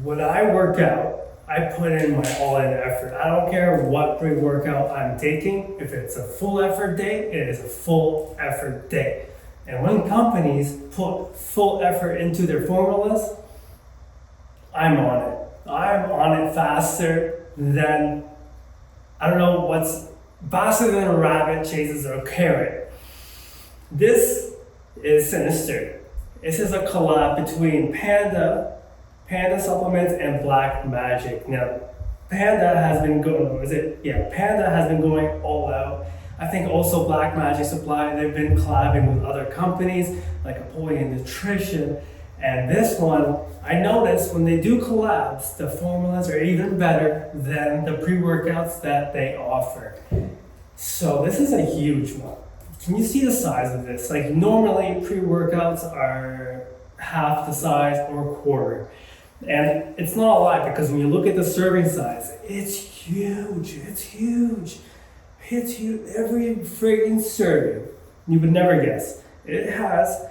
When I work out, I put in my all-in effort. I don't care what pre-workout I'm taking. If it's a full effort day, it is a full effort day. And when companies put full effort into their formulas, I'm on it. I'm on it faster than, I don't know what's faster than a rabbit chases a carrot. This is Sinister. This is a collab between Panda Supplements and Black Magic. Now, Panda has been going all out. I think also Black Magic Supply, they've been collabing with other companies like Apollyon Nutrition. And this one, I noticed when they do collabs, the formulas are even better than the pre-workouts that they offer. So this is a huge one. Can you see the size of this? Like normally pre-workouts are half the size or a quarter. And it's not a lie because when you look at the serving size, it's huge. Every friggin' serving. You would never guess. It has,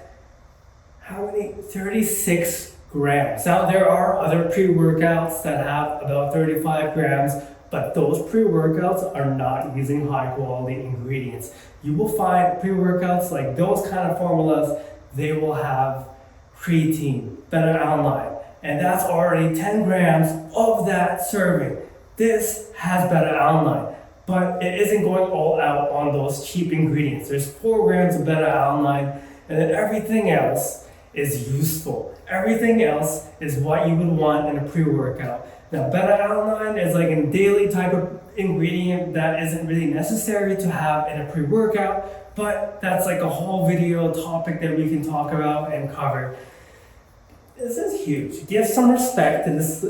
how many? 36 grams. Now there are other pre-workouts that have about 35 grams, but those pre-workouts are not using high quality ingredients. You will find pre-workouts like those kind of formulas, they will have creatine, beta-alanine, and that's already 10 grams of that serving. This has beta-alanine, but it isn't going all out on those cheap ingredients. There's 4 grams of beta-alanine, and then everything else is useful. Everything else is what you would want in a pre-workout. Now, beta-alanine is like a daily type of ingredient that isn't really necessary to have in a pre-workout, but that's like a whole video topic that we can talk about and cover. This is huge. Give some respect to this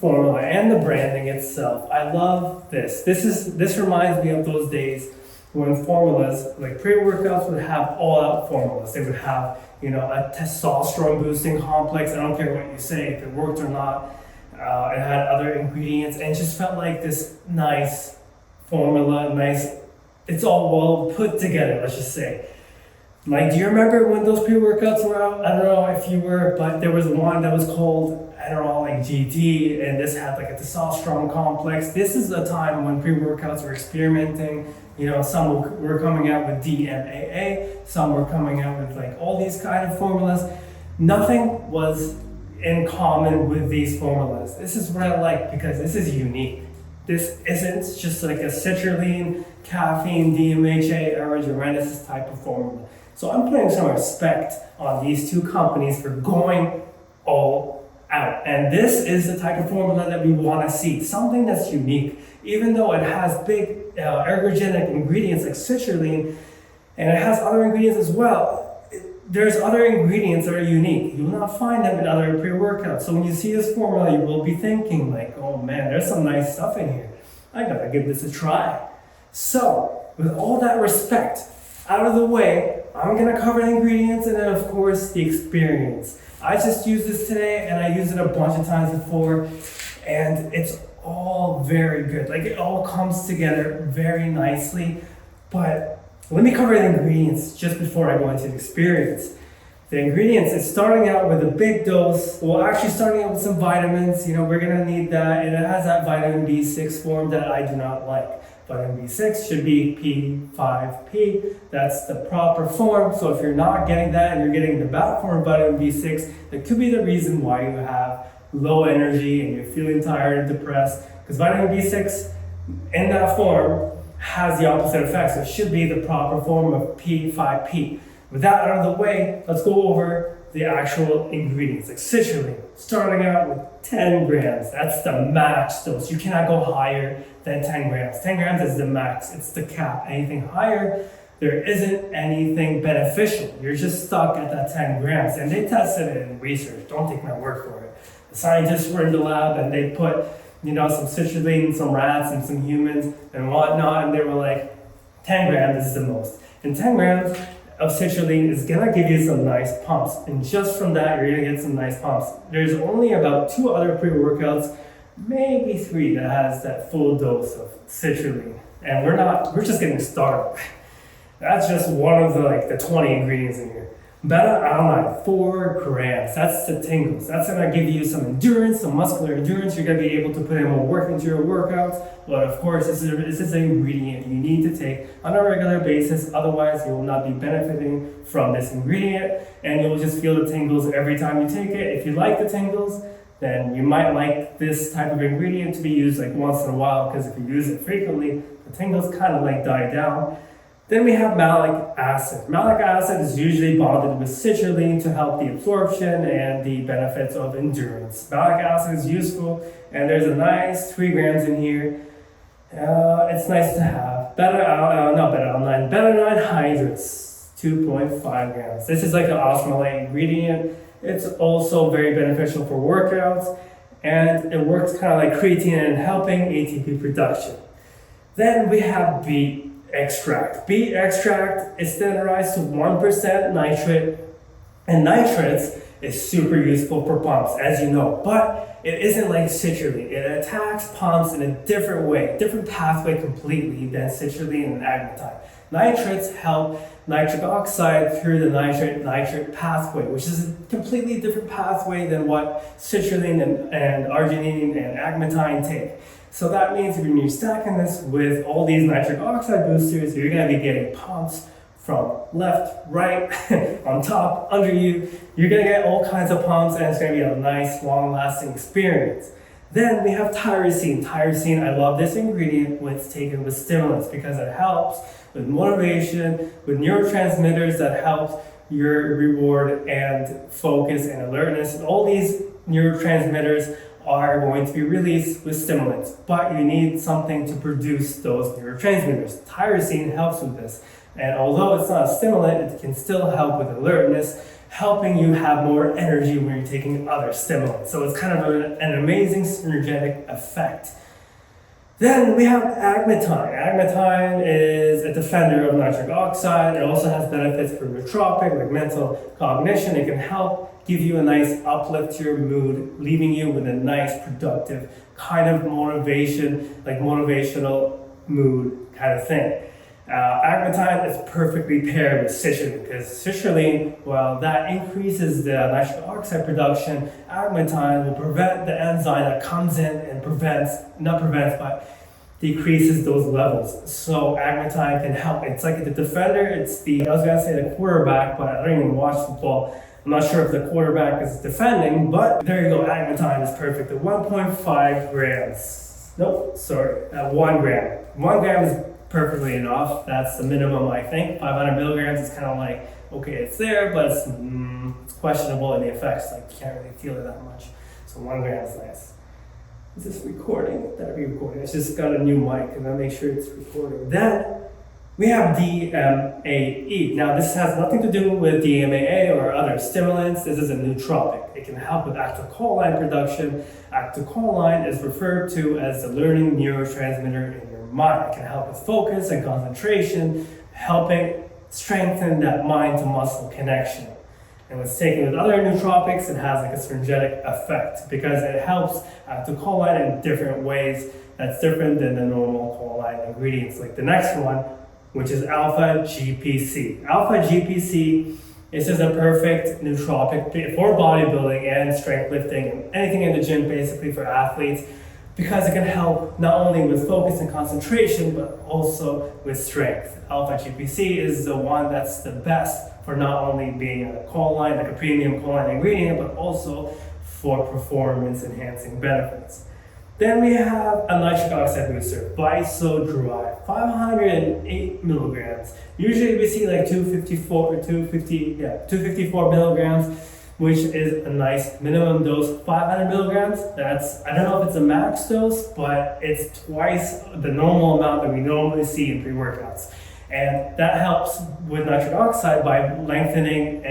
formula and the branding itself. I love this. This reminds me of those days when formulas, like pre-workouts would have all-out formulas. They would have, a testosterone boosting complex. I don't care what you say, if it worked or not. It had other ingredients and it just felt like this nice formula, it's all well put together, let's just say. Like, do you remember when those pre-workouts were out? I don't know if you were, but there was one that was called, I don't know, like GT, and this had like a testosterone complex. This is the time when pre-workouts were experimenting. Some were coming out with DMAA, some were coming out with like all these kind of formulas. Nothing was in common with these formulas. This is what I like because this is unique. This isn't just like a citrulline, caffeine, DMHA, aerogenesis type of formula. So I'm putting some respect on these two companies for going all out. And this is the type of formula that we want to see, something that's unique. Even though it has big ergogenic ingredients like citrulline, and it has other ingredients as well, there's other ingredients that are unique. You will not find them in other pre-workouts. So when you see this formula, you will be thinking like, oh man, there's some nice stuff in here. I gotta give this a try. So with all that respect out of the way, I'm gonna cover the ingredients and then of course the experience. I just used this today and I used it a bunch of times before, and it's all very good. Like it all comes together very nicely, but let me cover the ingredients just before I go into the experience. The ingredients is starting out with a big dose. Well, actually starting out with some vitamins. We're gonna need that, and it has that vitamin B6 form that I do not like. Vitamin B6 should be P5P. That's the proper form. So if you're not getting that and you're getting the bad form of vitamin B6, that could be the reason why you have low energy and you're feeling tired and depressed. Because vitamin B6 in that form has the opposite effect, so it should be the proper form of P5P. With that out of the way, let's go over the actual ingredients. Like citrulline, starting out with 10 grams. That's the max dose. You cannot go higher than 10 grams. 10 grams is the max, it's the cap. Anything higher, there isn't anything beneficial. You're just stuck at that 10 grams. And they tested it in research, don't take my word for it. The scientists were in the lab and they put some citrulline in some rats and some humans and whatnot, and they were like, 10 grams is the most. And 10 grams of citrulline is gonna give you some nice pumps. And just from that, you're gonna get some nice pumps. There's only about 2 other pre-workouts, maybe 3, that has that full dose of citrulline. And we're just getting started. That's just one of the 20 ingredients in here. Beta-alanine, 4 grams. That's the tingles. That's gonna give you some endurance, some muscular endurance. You're gonna be able to put in more work into your workouts. But of course, this is an ingredient you need to take on a regular basis. Otherwise, you will not be benefiting from this ingredient, and you'll just feel the tingles every time you take it. If you like the tingles, then you might like this type of ingredient to be used like once in a while, because if you use it frequently, the tingles kind of like die down. Then we have malic acid. Malic acid is usually bonded with citrulline to help the absorption and the benefits of endurance. Malic acid is useful, and there's a nice 3 grams in here. It's nice to have. Beta-alanine hydrates, 2.5 grams. This is like an osmolalate ingredient. It's also very beneficial for workouts, and it works kind of like creatine in helping ATP production. Then we have beet extract. Beet extract is standardized to 1% nitrate, and nitrates is super useful for pumps, as you know, but it isn't like citrulline. It attacks pumps in a different way, different pathway completely than citrulline and agmatine. Nitrates help nitric oxide through the nitrate pathway, which is a completely different pathway than what citrulline and arginine and agmatine take. So that means when you're stacking this with all these nitric oxide boosters, you're going to be getting pumps from left, right, on top, under you. You're going to get all kinds of pumps, and it's going to be a nice, long-lasting experience. Then we have tyrosine. Tyrosine, I love this ingredient when it's taken with stimulants because it helps with motivation, with neurotransmitters that help your reward and focus and alertness. And all these neurotransmitters are going to be released with stimulants, but you need something to produce those neurotransmitters. Tyrosine helps with this, and although it's not a stimulant, it can still help with alertness, helping you have more energy when you're taking other stimulants. So it's kind of an amazing synergetic effect. Then we have agmatine. Agmatine is a defender of nitric oxide. It also has benefits for nootropic, like mental cognition. It can help give you a nice uplift to your mood, leaving you with a nice, productive kind of motivation, like motivational mood kind of thing. Agmatine is perfectly paired with citrulline, because citrulline, well, that increases the nitric oxide production. Agmatine will prevent the enzyme that comes in and decreases those levels. So agmatine can help. It's like the defender, I was gonna say the quarterback, but I don't even watch football. I'm not sure if the quarterback is defending, but there you go, agmatine is perfect at 1.5 grams. Nope, sorry, at 1 gram. 1 gram is perfectly enough. That's the minimum, I think. 500 milligrams is kind of like, okay, it's there, but it's questionable in the effects. Like, you can't really feel it that much. So 1 gram is nice. Is this recording? That'll be recording. It's just got a new mic, and I'll make sure it's recording. Then we have DMAE. Now, this has nothing to do with DMAA or other stimulants. This is a nootropic. It can help with acetylcholine production. Acetylcholine is referred to as the learning neurotransmitter in your mind. It can help with focus and concentration, helping strengthen that mind to muscle connection. And when it's taken with other nootropics, it has like a synergetic effect because it helps acetylcholine in different ways that's different than the normal choline ingredients. Like the next one, which is alpha GPC. Alpha GPC is just a perfect nootropic for bodybuilding and strength lifting and anything in the gym, basically for athletes, because it can help not only with focus and concentration, but also with strength. Alpha GPC is the one that's the best for not only being a choline, like a premium choline ingredient, but also for performance enhancing benefits. Then we have a nitric oxide booster, Visodrive, 508 milligrams. Usually we see like 254 milligrams, which is a nice minimum dose. 500 milligrams, I don't know if it's a max dose, but it's twice the normal amount that we normally see in pre-workouts. And that helps with nitric oxide by widening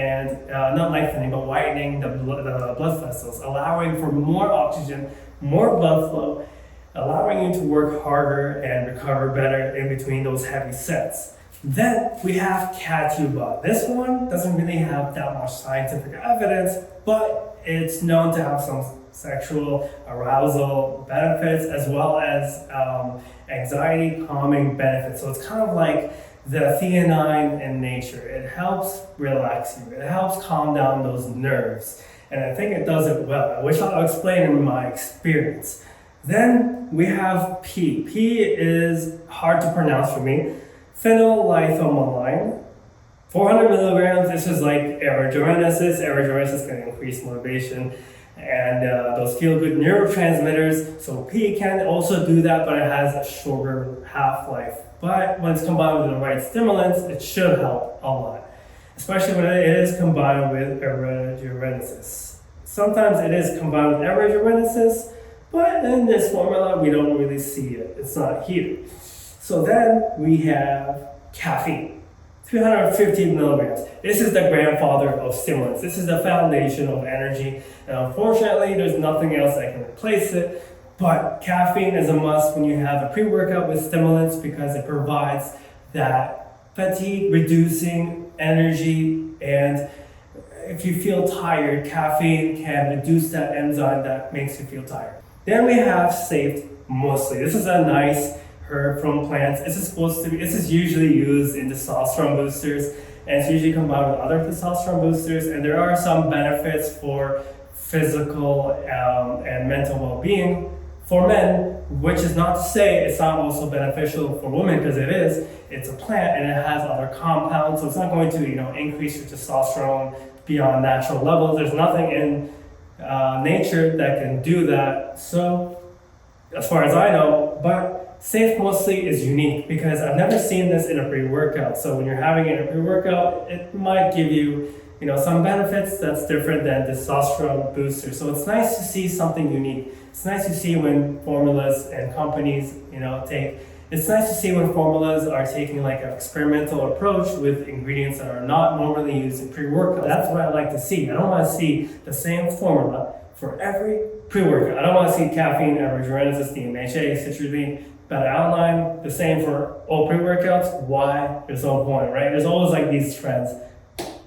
the blood vessels, allowing for more oxygen, more blood flow, allowing you to work harder and recover better in between those heavy sets. Then we have Catuba. This one doesn't really have that much scientific evidence, but it's known to have some sexual arousal benefits as well as anxiety calming benefits. So it's kind of like the theanine in nature. It helps relax you. It helps calm down those nerves. And I think it does it well, which I'll explain in my experience. Then we have P. P is hard to pronounce for me. Phenylethylamine. 400 milligrams. This is like aerogenesis. Aerogenesis can increase motivation and those feel-good neurotransmitters. So P can also do that, but it has a shorter half-life. But when it's combined with the right stimulants, it should help a lot, especially when it is combined with aerogenesis. Sometimes it is combined with aerogenesis, but in this formula, we don't really see it. It's not here. So then we have caffeine. 350 milligrams. This is the grandfather of stimulants. This is the foundation of energy. And unfortunately, there's nothing else that can replace it. But caffeine is a must when you have a pre-workout with stimulants because it provides that fatigue-reducing energy. And if you feel tired, caffeine can reduce that enzyme that makes you feel tired. Then we have Safe Mostly. This is a nice herb from plants. This is usually used in testosterone boosters, and it's usually combined with other testosterone boosters, and there are some benefits for physical and mental well-being for men, which is not to say it's not also beneficial for women, because it is. It's a plant and it has other compounds, so it's not going to increase your testosterone beyond natural levels. There's nothing in nature that can do that, so as far as I know. But Safe Mostly is unique because I've never seen this in a pre-workout. So when you're having it in a pre-workout, it might give you, some benefits that's different than testosterone booster. So it's nice to see something unique. It's nice to see when formulas and companies, it's nice to see when formulas are taking like an experimental approach with ingredients that are not normally used in pre-workout. That's what I like to see. I don't want to see the same formula for every pre-workout. I don't want to see caffeine, aerogenesis, DMHA, citrulline, beta-alanine, the same for all pre-workouts. Why? There's no point, right? There's always like these trends.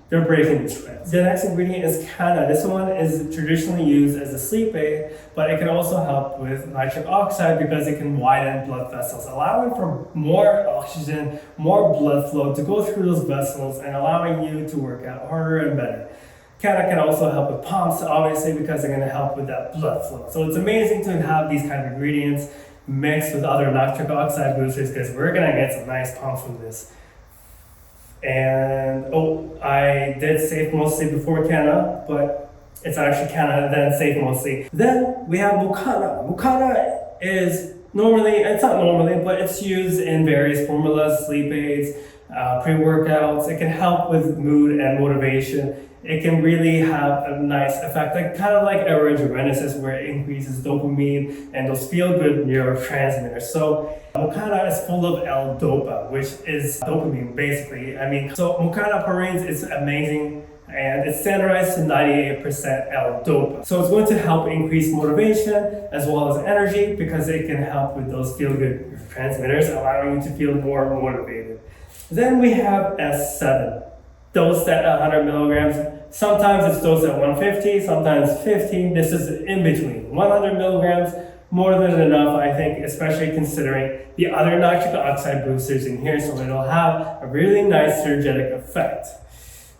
They're breaking these trends. The next ingredient is canna. This one is traditionally used as a sleep aid, but it can also help with nitric oxide because it can widen blood vessels, allowing for more oxygen, more blood flow to go through those vessels and allowing you to work out harder and better. Canna can also help with pumps, obviously, because they're going to help with that blood flow. So it's amazing to have these kind of ingredients mixed with other nitric oxide boosters because we're going to get some nice pumps from this. And I did Safe Mostly before canna, but it's actually canna then Safe Mostly. Then we have Mucana. Mucana is but it's used in various formulas, sleep aids, pre-workouts. It can help with mood and motivation. It can really have a nice effect, kind of like aerogenesis, where it increases dopamine and those feel-good neurotransmitters. So Mucana is full of L-Dopa, which is dopamine, basically. So Mucana purines is amazing, and it's standardized to 98% L-Dopa. So it's going to help increase motivation as well as energy because it can help with those feel-good neurotransmitters, allowing you to feel more motivated. Then we have S7. Dosed at 100 milligrams. Sometimes it's dosed at 150, sometimes 50. This is in between. 100 milligrams, more than enough, I think, especially considering the other nitric oxide boosters in here, so it'll have a really nice synergetic effect.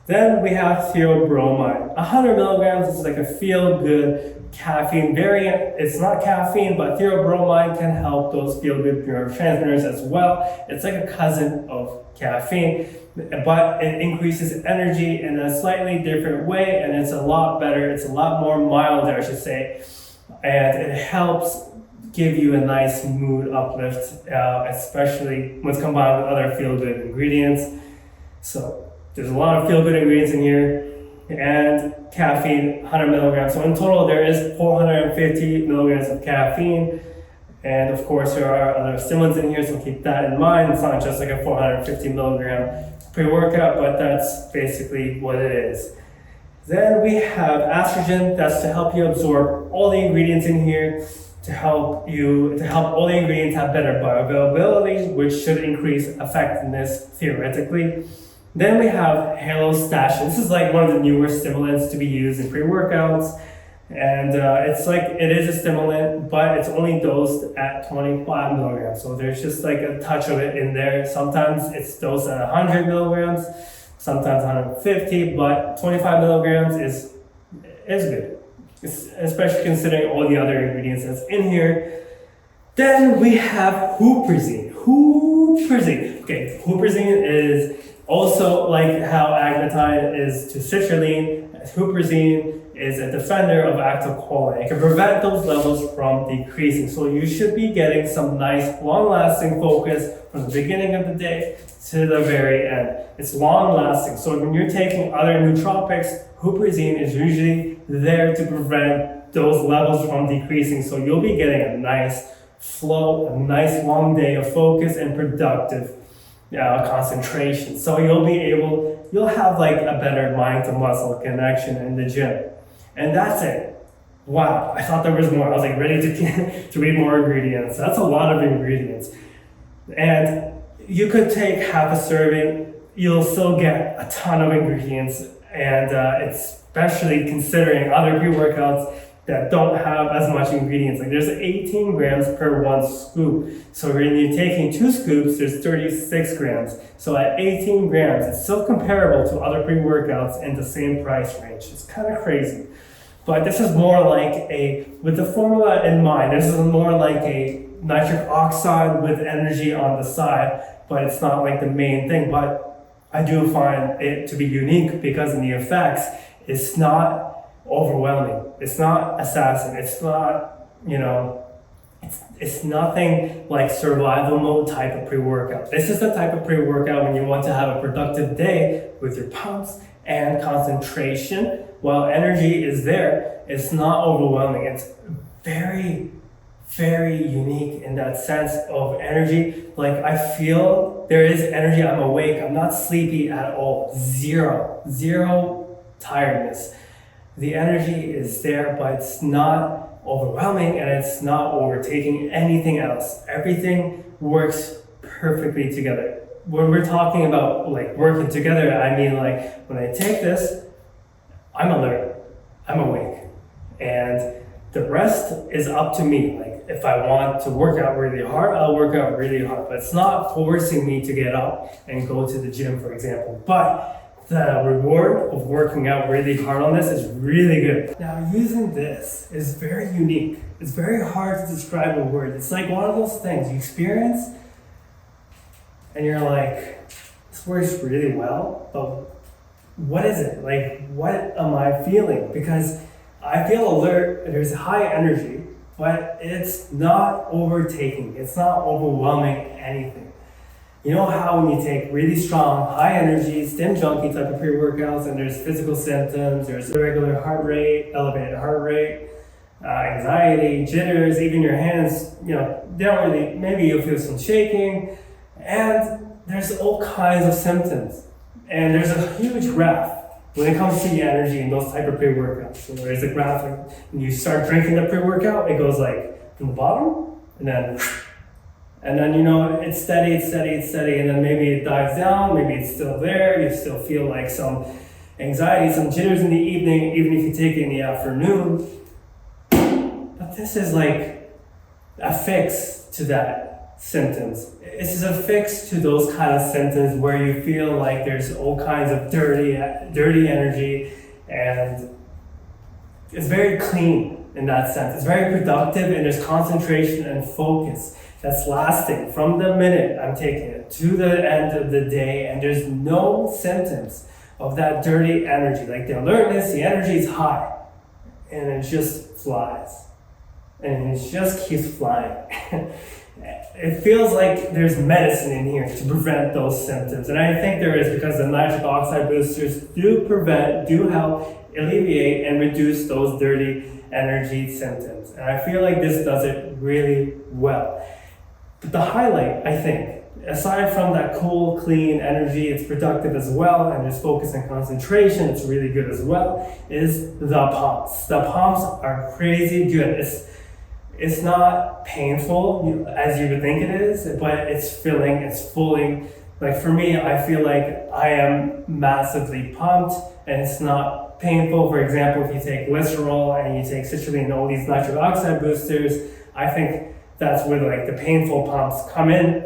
Then we have theobromine. 100 milligrams is like a feel-good caffeine variant. It's not caffeine, but theobromine can help those feel-good neurotransmitters as well. It's like a cousin of caffeine, but it increases energy in a slightly different way, and it's a lot better. It's a lot more mild, I should say, and it helps give you a nice mood uplift, especially when it's combined with other feel-good ingredients. So there's a lot of feel-good ingredients in here, and caffeine, 100 milligrams. So in total, there is 450 milligrams of caffeine. And of course, there are other stimulants in here, so keep that in mind. It's not just like a 450 milligram pre-workout, but that's basically what it is. Then we have estrogen. That's to help you absorb all the ingredients in here, to help all the ingredients have better bioavailability, which should increase effectiveness theoretically. Then we have halostashin. This is like one of the newer stimulants to be used in pre-workouts. And it's like, it is a stimulant, but it's only dosed at 25 milligrams. So there's just like a touch of it in there. Sometimes it's dosed at 100 milligrams, sometimes 150, but 25 milligrams is good. Especially considering all the other ingredients that's in here. Then we have huperzine. Okay, huperzine is also like how agmatine is to citrulline. Huperzine is a defender of acetylcholine. It can prevent those levels from decreasing. So you should be getting some nice, long-lasting focus from the beginning of the day to the very end. It's long-lasting. So when you're taking other nootropics, huperzine is usually there to prevent those levels from decreasing. So you'll be getting a nice flow, a nice long day of focus and productive concentration. So you'll have like a better mind to muscle connection in the gym. And that's it. Wow, I thought there was more. I was like ready to read more ingredients. That's a lot of ingredients. And you could take half a serving, you'll still get a ton of ingredients. And especially considering other pre-workouts that don't have as much ingredients. Like there's 18 grams per one scoop. So when you're taking 2 scoops, there's 36 grams. So at 18 grams, it's still comparable to other pre-workouts in the same price range. It's kind of crazy. But this is more like with the formula in mind, this is more like a nitric oxide with energy on the side, but it's not like the main thing. But I do find it to be unique because in the effects, it's not overwhelming. It's not assassin. It's not, it's nothing like survival mode type of pre-workout. This is the type of pre-workout when you want to have a productive day with your pumps and concentration. While energy is there, it's not overwhelming. It's very, very unique in that sense of energy. Like I feel there is energy. I'm awake. I'm not sleepy at all. Zero tiredness. The energy is there, but it's not overwhelming and it's not overtaking anything else. Everything works perfectly together. When we're talking about like working together, I mean like when I take this, I'm alert, I'm awake, and the rest is up to me. Like if I want to work out really hard, I'll work out really hard, but it's not forcing me to get up and go to the gym, for example. But the reward of working out really hard on this is really good. Now, using this is very unique. It's very hard to describe in words. It's like one of those things you experience and you're like, this works really well, but what is it? Like, what am I feeling? Because I feel alert, there's high energy, but it's not overtaking. It's not overwhelming anything. You know how when you take really strong, high energy, stim junkie type of pre-workouts and there's physical symptoms, there's irregular heart rate, elevated heart rate, anxiety, jitters, even your hands, they don't really, maybe you'll feel some shaking, and there's all kinds of symptoms. And there's a huge graph when it comes to the energy in those type of pre-workouts. So there's a graph, when you start drinking the pre-workout, it goes like from the bottom, and then it's steady, and then maybe it dies down, maybe it's still there, you still feel like some anxiety, some jitters in the evening, even if you take it in the afternoon. But this is like a fix to that symptoms. This is a fix to those kind of symptoms where you feel like there's all kinds of dirty energy, and it's very clean in that sense. It's very productive, and there's concentration and focus that's lasting from the minute I'm taking it to the end of the day, and there's no symptoms of that dirty energy. Like the alertness, the energy is high, and it just flies, and it just keeps flying. It feels like there's medicine in here to prevent those symptoms, and I think there is, because the nitric oxide boosters do help alleviate and reduce those dirty energy symptoms, and I feel like this does it really well. But the highlight, I think, aside from that cool, clean energy, it's productive as well, and there's focus and concentration, it's really good as well, is the pumps. The pumps are crazy good. It's not painful as you would think it is, but it's filling, it's fully. Like for me, I feel like I am massively pumped, and it's not painful. For example, if you take glycerol and you take citrulline and all these nitric oxide boosters, I think that's where like the painful pumps come in.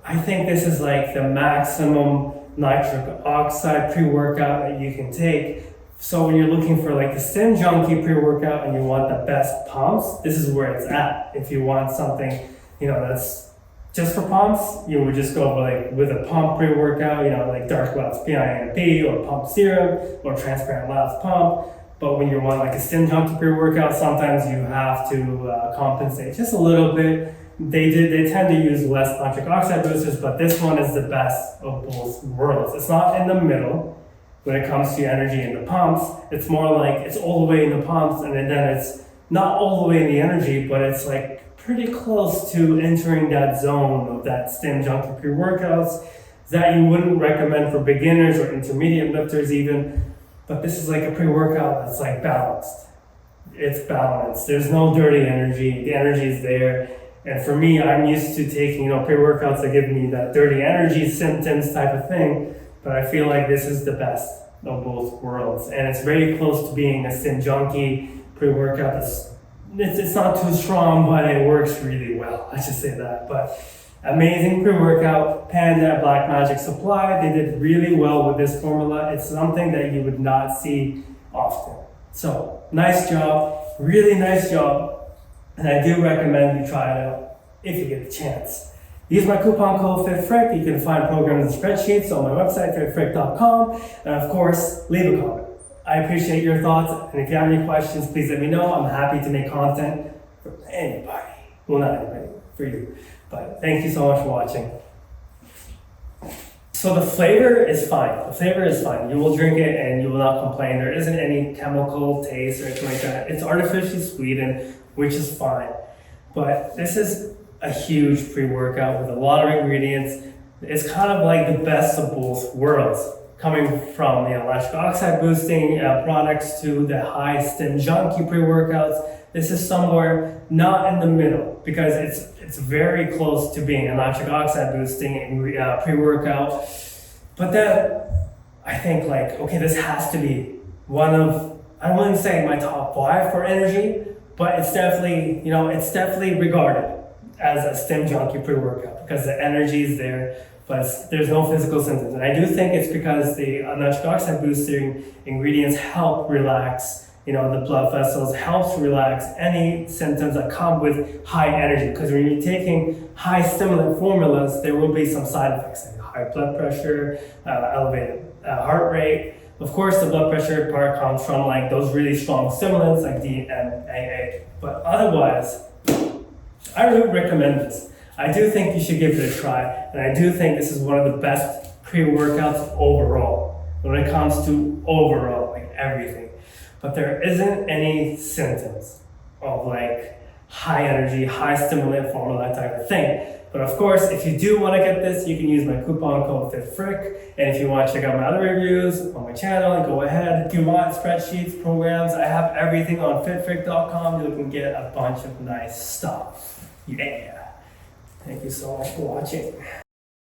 I think this is like the maximum nitric oxide pre-workout that you can take. So when you're looking for like the Stim Junkie pre-workout and you want the best pumps, this is where it's at. If you want something, that's just for pumps, you would just go with a pump pre-workout, like Dark Labs PIMP or Pump Serum or Transparent Labs Pump. But when you want like a Stim Junkie pre-workout, sometimes you have to compensate just a little bit. They tend to use less nitric oxide boosters, but this one is the best of both worlds. It's not in the middle when it comes to energy in the pumps. It's more like it's all the way in the pumps, and then it's not all the way in the energy, but it's like pretty close to entering that zone of that Stim Junkie pre-workouts that you wouldn't recommend for beginners or intermediate lifters even. But this is like a pre-workout that's like balanced. It's balanced. There's no dirty energy. The energy is there. And for me, I'm used to taking, pre-workouts that give me that dirty energy symptoms type of thing. But I feel like this is the best of both worlds. And it's very close to being a Stim Junkie pre-workout. It's not too strong, but it works really well. I just say that. But amazing pre-workout. Panda Black Magic Supply. They did really well with this formula. It's something that you would not see often. So nice job. Really nice job. And I do recommend you try it out if you get the chance. Use my coupon code FitFrick. You can find programs and spreadsheets on my website, fitfrick.com. And of course, leave a comment. I appreciate your thoughts. And if you have any questions, please let me know. I'm happy to make content for anybody. Well, not anybody, for you. But thank you so much for watching. So the flavor is fine. The flavor is fine. You will drink it and you will not complain. There isn't any chemical taste or anything like that. It's artificially sweetened, which is fine. But this is a huge pre-workout with a lot of ingredients. It's kind of like the best of both worlds, coming from the electric oxide boosting products to the high Stim Junkie pre-workouts. This is somewhere not in the middle, because it's very close to being a nitric oxide boosting pre-workout. But then I think this has to be one of, I wouldn't say my top 5 for energy, but it's definitely regarded as a Stim Junkie pre-workout because the energy is there, but there's no physical symptoms. And I do think it's because the nitric oxide boosting ingredients help relax, the blood vessels, helps relax any symptoms that come with high energy. Because when you're taking high stimulant formulas, there will be some side effects, like high blood pressure, elevated heart rate. Of course, the blood pressure part comes from those really strong stimulants like DMAA. But otherwise, I really recommend this. I do think you should give it a try, and I do think this is one of the best pre-workouts overall, when it comes to overall, everything. But there isn't any symptoms of high energy, high stimulant formula type of thing. But of course, if you do want to get this, you can use my coupon code FitFrick. And if you want to check out my other reviews on my channel, go ahead. If you want spreadsheets, programs, I have everything on fitfrick.com. You can get a bunch of nice stuff. Yeah. Thank you so much for watching.